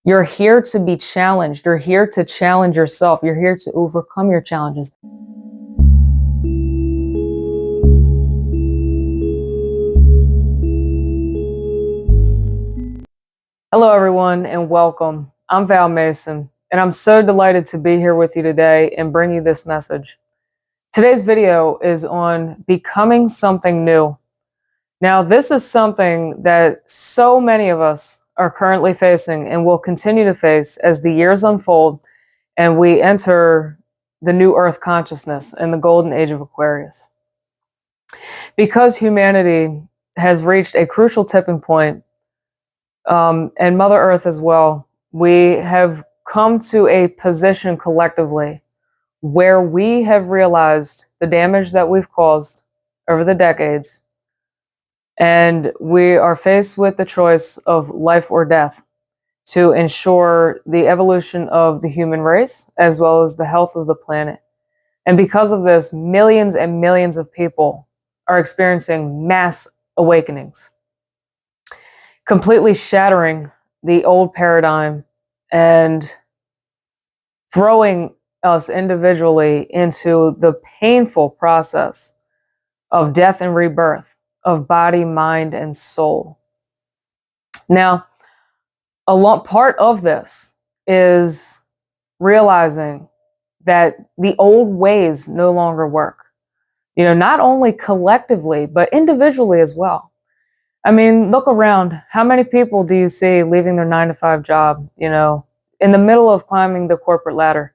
You're here to be challenged. You're here to challenge yourself. You're here to overcome your challenges. Hello, everyone, and welcome. I'm Val Mason, and I'm so delighted to be here with you today and bring you this message. Today's video is on becoming something new. Now, this is something that so many of us are currently facing and will continue to face as the years unfold and we enter the new Earth consciousness and the golden age of Aquarius. Because humanity has reached a crucial tipping point, and Mother Earth as well, we have come to a position collectively where we have realized the damage that we've caused over the decades, and we are faced with the choice of life or death to ensure the evolution of the human race as well as the health of the planet. And because of this, millions and millions of people are experiencing mass awakenings, completely shattering the old paradigm and throwing us individually into the painful process of death and rebirth of body, mind, and soul. Now, part of this is realizing that the old ways no longer work. Not only collectively, but individually as well. I mean, look around. How many people do you see leaving their 9-to-5 job, in the middle of climbing the corporate ladder,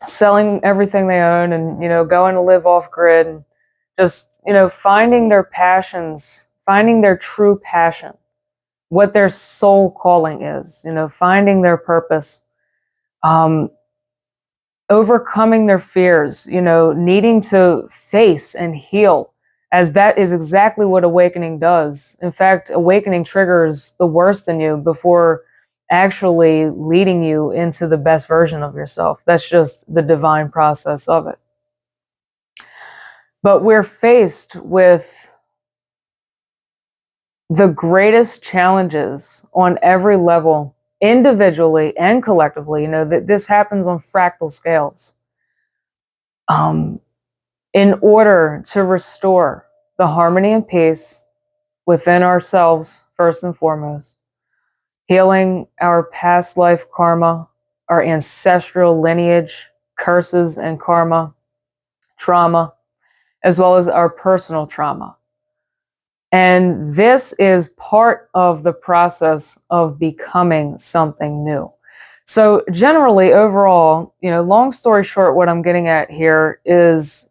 selling everything they own and, going to live off grid and just, finding their passions, finding their true passion, what their soul calling is, finding their purpose, overcoming their fears, needing to face and heal, as that is exactly what awakening does. In fact, awakening triggers the worst in you before actually leading you into the best version of yourself. That's just the divine process of it. But we're faced with the greatest challenges on every level, individually and collectively. That this happens on fractal scales. In order to restore the harmony and peace within ourselves, first and foremost, healing our past life karma, our ancestral lineage, curses and karma, trauma, as well as our personal trauma. And this is part of the process of becoming something new. So generally, overall, long story short, what I'm getting at here is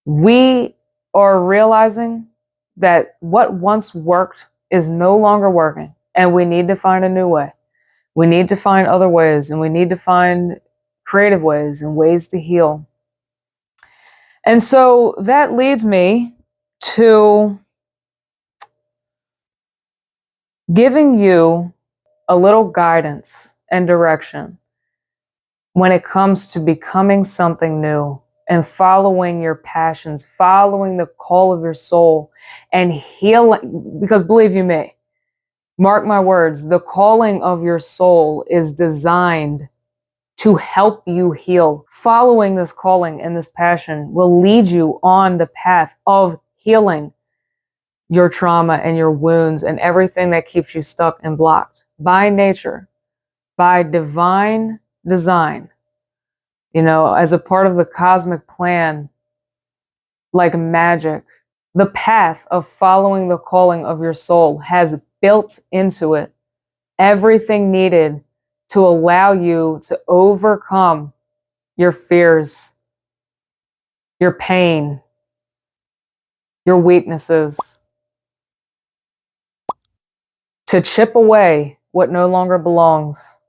we are realizing that what once worked is no longer working, and we need to find a new way. We need to find other ways, and we need to find creative ways and ways to heal. And so that leads me to giving you a little guidance and direction when it comes to becoming something new and following your passions, following the call of your soul and healing. Because believe you me, mark my words, the calling of your soul is designed to help you heal. Following this calling and this passion will lead you on the path of healing your trauma and your wounds and everything that keeps you stuck and blocked by nature, by divine design. As a part of the cosmic plan, like magic, the path of following the calling of your soul has built into it everything needed to allow you to overcome your fears, your pain, your weaknesses, to chip away what no longer belongs,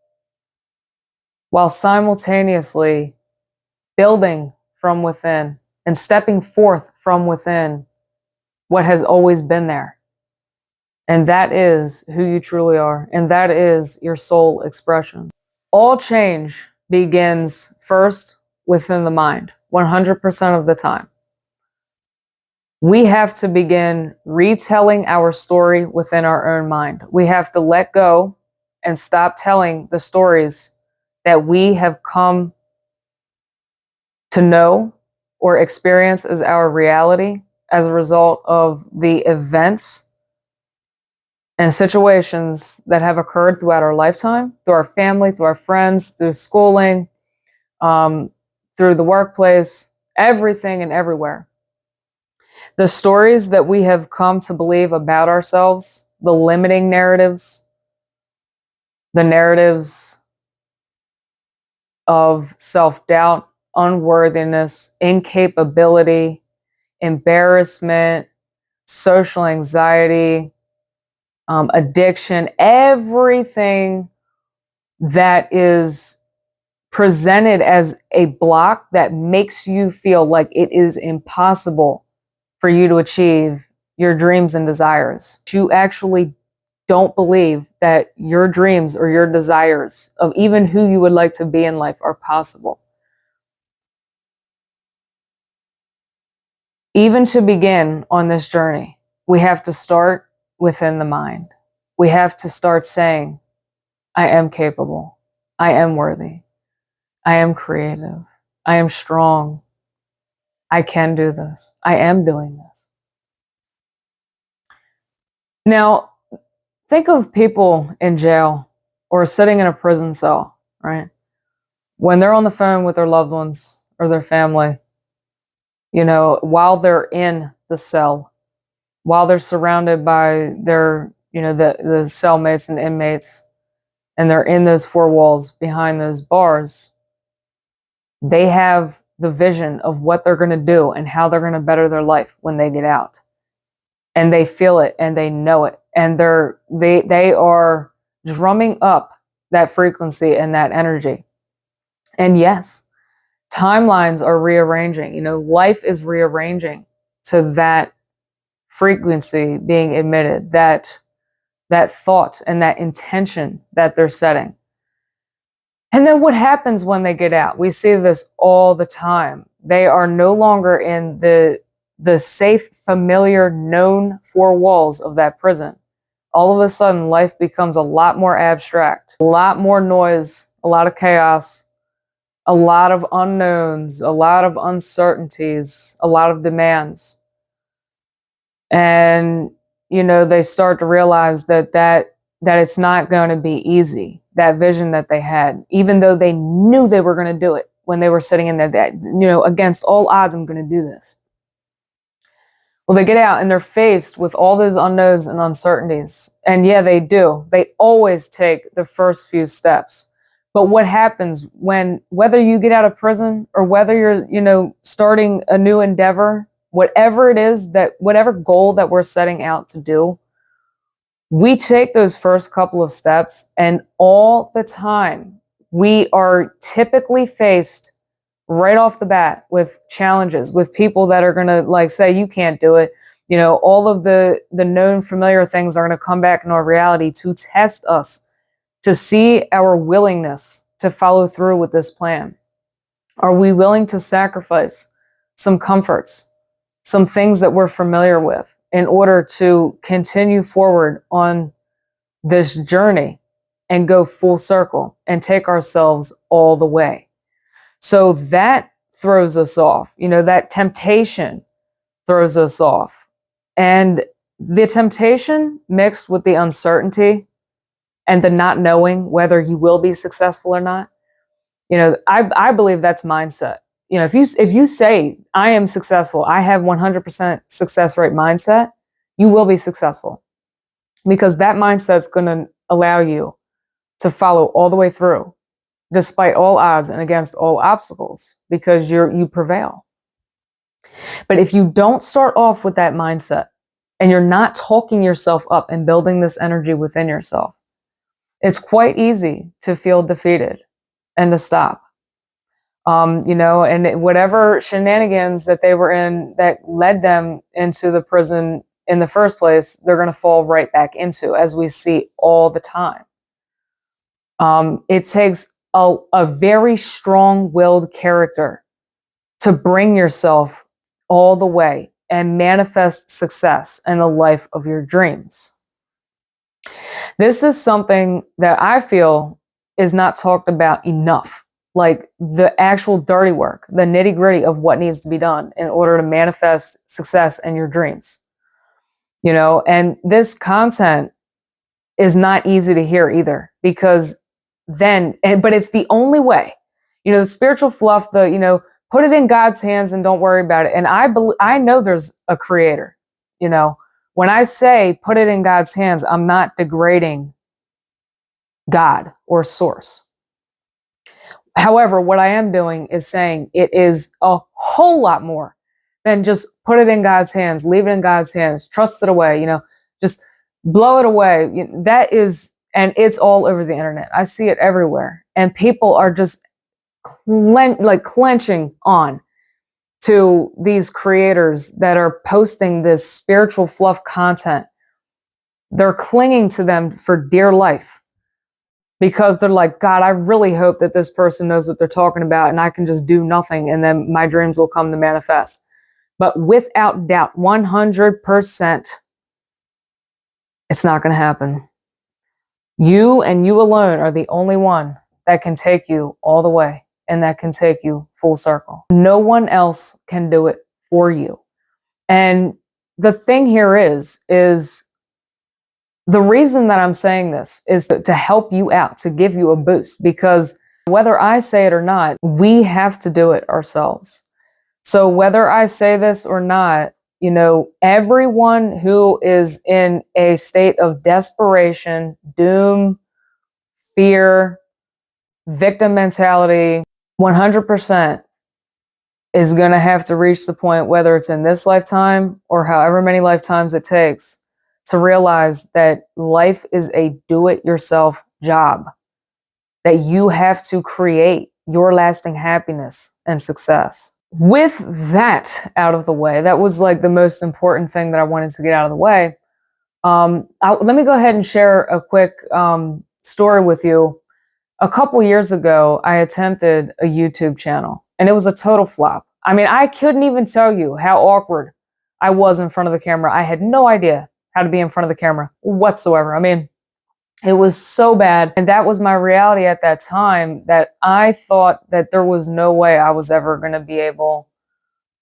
while simultaneously building from within and stepping forth from within what has always been there. And that is who you truly are. And that is your soul expression. All change begins first within the mind, 100% of the time. We have to begin retelling our story within our own mind. We have to let go and stop telling the stories that we have come to know or experience as our reality as a result of the events and situations that have occurred throughout our lifetime, through our family, through our friends, through schooling, um, through the workplace, everything and everywhere. The stories that we have come to believe about ourselves, the limiting narratives, the narratives of self-doubt, unworthiness, incapability, embarrassment, social anxiety, addiction, everything that is presented as a block that makes you feel like it is impossible for you to achieve your dreams and desires. You actually don't believe that your dreams or your desires of even who you would like to be in life are possible. Even to begin on this journey, we have to start within the mind. We have to start saying, I am capable. I am worthy. I am creative. I am strong. I can do this. I am doing this. Now, think of people in jail or sitting in a prison cell, right? When they're on the phone with their loved ones or their family, while they're in the cell, while they're surrounded by their, the cellmates and inmates, and they're in those four walls behind those bars, they have the vision of what they're going to do and how they're going to better their life when they get out. And they feel it and they know it. And they are drumming up that frequency and that energy. And yes, timelines are rearranging. Life is rearranging to that frequency being emitted, that thought and that intention that they're setting. And then what happens when they get out? We see this all the time. They are no longer in the safe, familiar, known four walls of that prison. All of a sudden, life becomes a lot more abstract, a lot more noise, a lot of chaos, a lot of unknowns, a lot of uncertainties, a lot of demands. And, they start to realize that it's not going to be easy, that vision that they had, even though they knew they were going to do it when they were sitting in there, that, against all odds, I'm going to do this. Well, they get out and they're faced with all those unknowns and uncertainties. And yeah, they do. They always take the first few steps. But what happens whether you get out of prison or whether you're, starting a new endeavor, whatever it is, whatever goal that we're setting out to do, we take those first couple of steps, and all the time we are typically faced right off the bat with challenges, with people that are going to say, you can't do it. All of the known familiar things are going to come back into our reality to test us, to see our willingness to follow through with this plan. Are we willing to sacrifice some comforts, some things that we're familiar with in order to continue forward on this journey and go full circle and take ourselves all the way? So that throws us off. That temptation throws us off. And the temptation mixed with the uncertainty and the not knowing whether you will be successful or not, I believe that's mindset. If you say, I am successful, I have 100% success rate mindset, you will be successful, because that mindset is going to allow you to follow all the way through, despite all odds and against all obstacles, because you prevail. But if you don't start off with that mindset and you're not talking yourself up and building this energy within yourself, it's quite easy to feel defeated and to stop. And whatever shenanigans that they were in that led them into the prison in the first place, they're going to fall right back into, as we see all the time. It takes a very strong-willed character to bring yourself all the way and manifest success in the life of your dreams. This is something that I feel is not talked about enough. Like the actual dirty work, the nitty gritty of what needs to be done in order to manifest success in your dreams. And this content is not easy to hear either, because but it's the only way. The spiritual fluff, put it in God's hands and don't worry about it. And I know there's a creator. When I say put it in God's hands, I'm not degrading God or source. However, what I am doing is saying it is a whole lot more than just put it in God's hands, leave it in God's hands, trust it away, just blow it away. That is, and it's all over the internet. I see it everywhere. And people are just clenching on to these creators that are posting this spiritual fluff content. They're clinging to them for dear life, because they're like, God, I really hope that this person knows what they're talking about and I can just do nothing and then my dreams will come to manifest. But without doubt, 100%, it's not going to happen. You and you alone are the only one that can take you all the way and that can take you full circle. No one else can do it for you. And the thing here is the reason that I'm saying this is to help you out, to give you a boost, because whether I say it or not, we have to do it ourselves. So whether I say this or not, everyone who is in a state of desperation, doom, fear, victim mentality, 100% is going to have to reach the point, whether it's in this lifetime or however many lifetimes it takes, to realize that life is a do-it-yourself job, that you have to create your lasting happiness and success. With that out of the way, that was like the most important thing that I wanted to get out of the way. Let me go ahead and share a quick story with you. A couple years ago, I attempted a YouTube channel and it was a total flop. I mean, I couldn't even tell you how awkward I was in front of the camera. I had no idea how to be in front of the camera whatsoever. I mean, it was so bad. And that was my reality at that time, that I thought that there was no way I was ever going to be able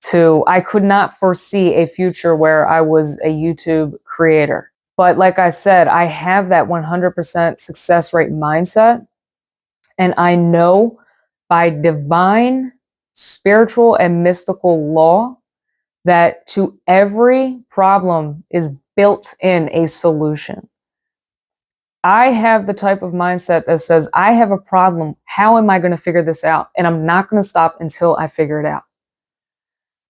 to, I could not foresee a future where I was a YouTube creator. But like I said, I have that 100% success rate mindset. And I know by divine, spiritual, and mystical law that to every problem is built in a solution. I have the type of mindset that says, I have a problem. How am I going to figure this out? And I'm not going to stop until I figure it out.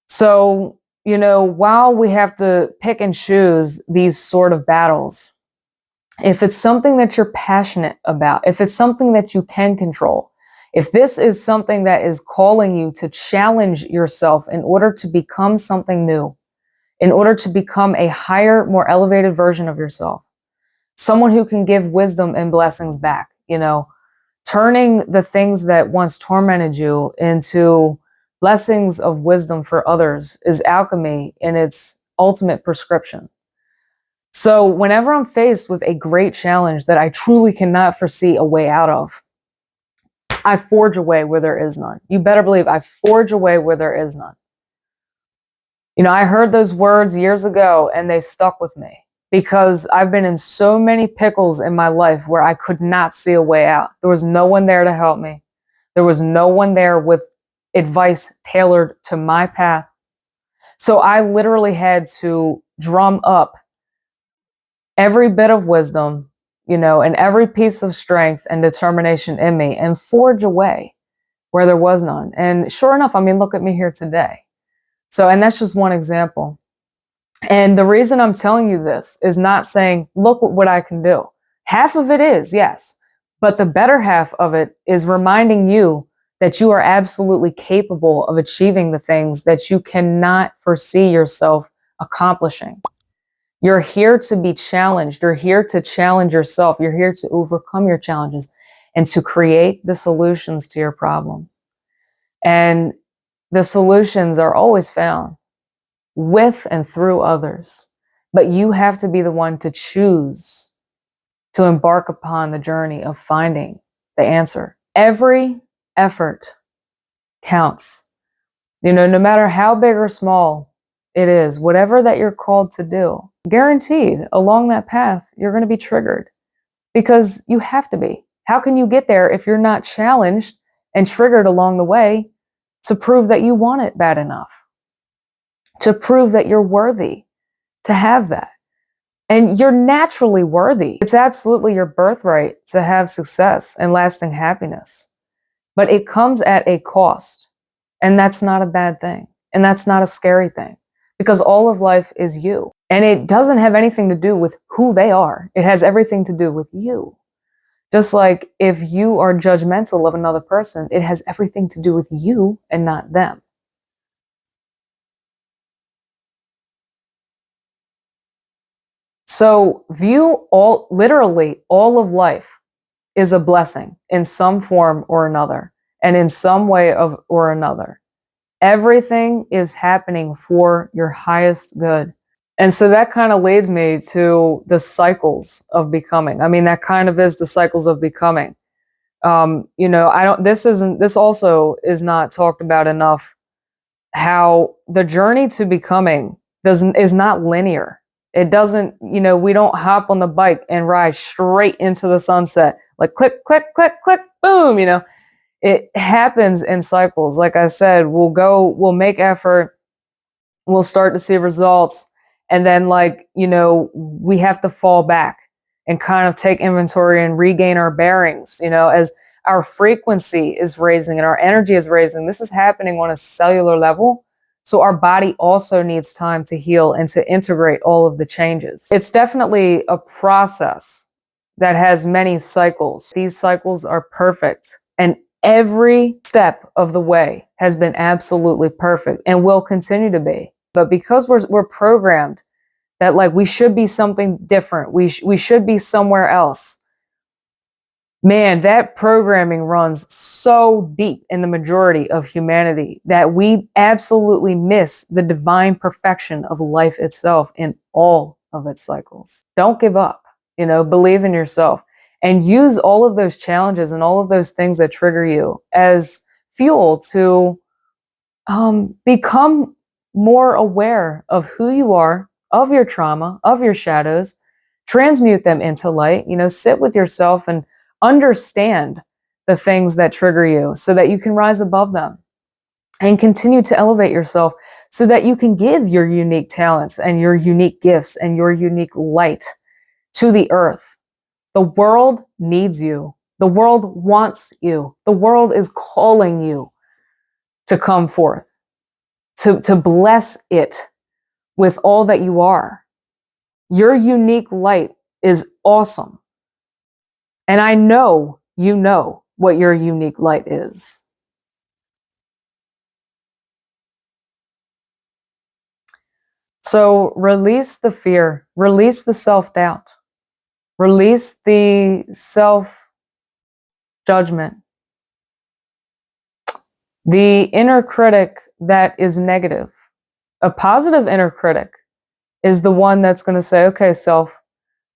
So, while we have to pick and choose these sort of battles, if it's something that you're passionate about, if it's something that you can control, if this is something that is calling you to challenge yourself in order to become something new, in order to become a higher, more elevated version of yourself, someone who can give wisdom and blessings back, turning the things that once tormented you into blessings of wisdom for others is alchemy in its ultimate prescription. So whenever I'm faced with a great challenge that I truly cannot foresee a way out of, I forge a way where there is none. You better believe I forge a way where there is none. I heard those words years ago and they stuck with me, because I've been in so many pickles in my life where I could not see a way out. There was no one there to help me. There was no one there with advice tailored to my path. So I literally had to drum up every bit of wisdom, and every piece of strength and determination in me and forge a way where there was none. And sure enough, I mean, look at me here today. So, and that's just one example. And the reason I'm telling you this is not saying, look what I can do. Half of it is, yes. But the better half of it is reminding you that you are absolutely capable of achieving the things that you cannot foresee yourself accomplishing. You're here to be challenged. You're here to challenge yourself. You're here to overcome your challenges and to create the solutions to your problem. And the solutions are always found with and through others. But you have to be the one to choose to embark upon the journey of finding the answer. Every effort counts. No matter how big or small it is, whatever that you're called to do, guaranteed along that path, you're going to be triggered because you have to be. How can you get there if you're not challenged and triggered along the way to prove that you want it bad enough, to prove that you're worthy to have that? And you're naturally worthy. It's absolutely your birthright to have success and lasting happiness. But it comes at a cost. And that's not a bad thing. And that's not a scary thing. Because all of life is you. And it doesn't have anything to do with who they are. It has everything to do with you. Just like if you are judgmental of another person, it has everything to do with you and not them. So view literally all of life is a blessing in some form or another, and in some way or another. Everything is happening for your highest good. And so that kind of leads me to the cycles of becoming. I mean, that kind of is the cycles of becoming. This also is not talked about enough, how the journey to becoming is not linear. It doesn't, we don't hop on the bike and ride straight into the sunset, like click, click, click, click, boom, It happens in cycles. Like I said, we'll make effort, we'll start to see results, and then we have to fall back and kind of take inventory and regain our bearings, as our frequency is raising and our energy is raising. This is happening on a cellular level. So our body also needs time to heal and to integrate all of the changes. It's definitely a process that has many cycles. These cycles are perfect. And every step of the way has been absolutely perfect and will continue to be. But because we're programmed that we should be something different, we should be somewhere else, man, that programming runs so deep in the majority of humanity that we absolutely miss the divine perfection of life itself in all of its cycles. Don't give up, believe in yourself and use all of those challenges and all of those things that trigger you as fuel to become more aware of who you are, of your trauma, of your shadows, transmute them into light, sit with yourself and understand the things that trigger you so that you can rise above them and continue to elevate yourself so that you can give your unique talents and your unique gifts and your unique light to the earth. The world needs you. The world wants you. The world is calling you to come forth, to bless it with all that you are. Your unique light is awesome. And I know you know what your unique light is. So release the fear, release the self-doubt, release the self-judgment, the inner critic that is negative. A positive inner critic is the one that's going to say, okay, self,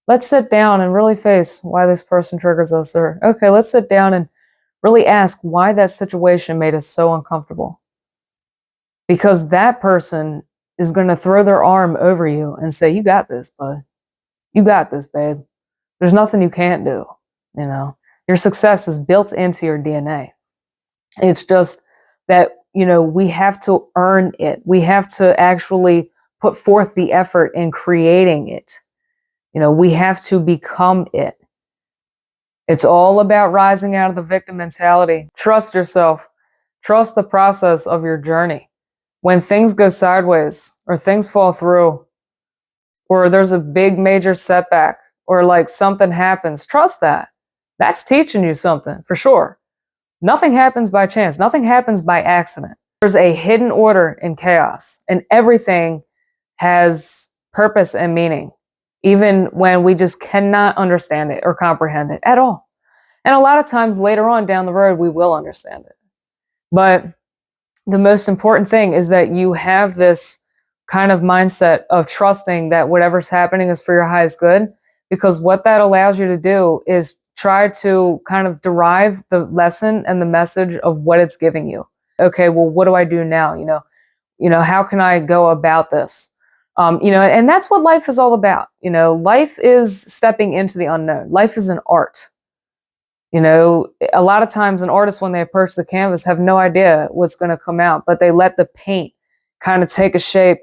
let's sit down and really face why this person triggers us. Or, okay, let's sit down and really ask why that situation made us so uncomfortable. Because that person is going to throw their arm over you and say, you got this, bud. You got this, babe. There's nothing you can't do. Your success is built into your DNA. It's just that, we have to earn it. We have to actually put forth the effort in creating it. We have to become it. It's all about rising out of the victim mentality. Trust yourself. Trust the process of your journey. When things go sideways or things fall through or there's a big major setback or something happens, trust that. That's teaching you something for sure. Nothing happens by chance. Nothing happens by accident. There's a hidden order in chaos, and everything has purpose and meaning, even when we just cannot understand it or comprehend it at all. And a lot of times later on down the road, we will understand it. But the most important thing is that you have this kind of mindset of trusting that whatever's happening is for your highest good, because what that allows you to do is try to kind of derive the lesson and the message of what it's giving you. Okay, well, what do I do now? How can I go about this? And that's what life is all about. Life is stepping into the unknown. Life is an art. A lot of times an artist, when they approach the canvas, have no idea what's going to come out, but they let the paint kind of take a shape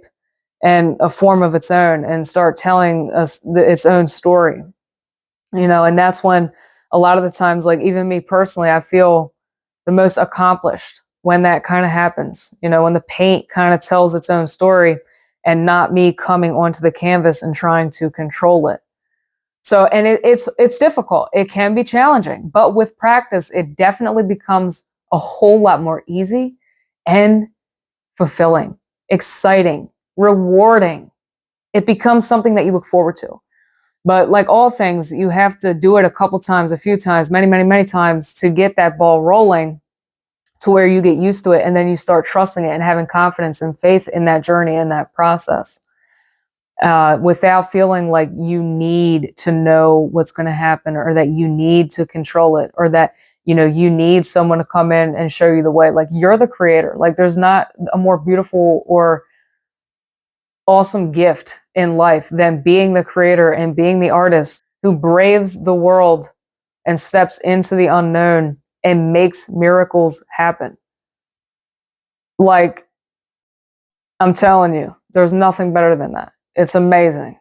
and a form of its own and start telling us its own story. And that's when a lot of the times, like even me personally, I feel the most accomplished when that kind of happens, when the paint kind of tells its own story and not me coming onto the canvas and trying to control it. So, and it's difficult. It can be challenging, but with practice, it definitely becomes a whole lot more easy and fulfilling, exciting, rewarding. It becomes something that you look forward to. But like all things, you have to do it a couple times, a few times, many, many, many times to get that ball rolling to where you get used to it. And then you start trusting it and having confidence and faith in that journey and that process. Without feeling like you need to know what's going to happen, or that you need to control it, or that, you need someone to come in and show you the way. Like, you're the creator. Like, there's not a more beautiful or awesome gift in life than being the creator and being the artist who braves the world and steps into the unknown and makes miracles happen. Like, I'm telling you, there's nothing better than that. It's amazing.